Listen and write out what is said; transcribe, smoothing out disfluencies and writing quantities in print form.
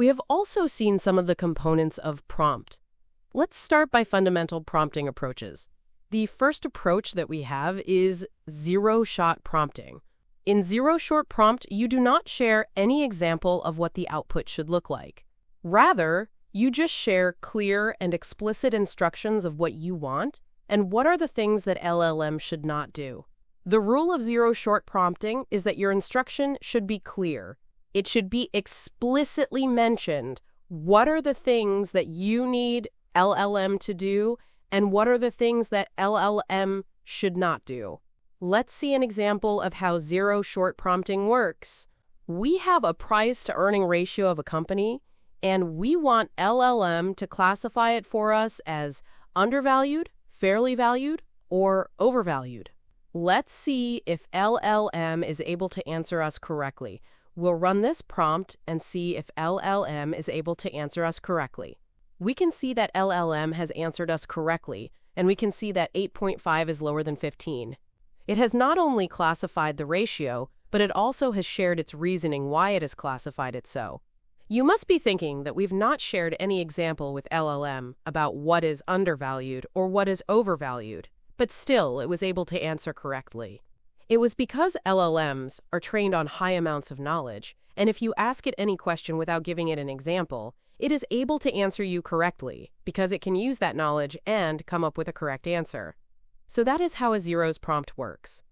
We have also seen some of the components of prompt. Let's start by fundamental prompting approaches. The first approach that we have is zero-shot prompting. In zero-shot prompt, you do not share any example of what the output should look like. Rather, you just share clear and explicit instructions of what you want and what are the things that LLM should not do. The rule of zero-shot prompting is that your instruction should be clear. It should be explicitly mentioned what are the things that you need LLM to do and what are the things that LLM should not do. Let's see an example of how zero-shot prompting works. We have a price-to-earning ratio of a company, and we want LLM to classify it for us as undervalued, fairly valued, or overvalued. Let's see if LLM is able to answer us correctly. We'll run this prompt and see if LLM is able to answer us correctly. We can see that LLM has answered us correctly, and we can see that 8.5 is lower than 15. It has not only classified the ratio, but it also has shared its reasoning why it has classified it so. You must be thinking that we've not shared any example with LLM about what is undervalued or what is overvalued, but still it was able to answer correctly. It was because LLMs are trained on high amounts of knowledge, and if you ask it any question without giving it an example, it is able to answer you correctly because it can use that knowledge and come up with a correct answer. So that is how a zeros prompt works.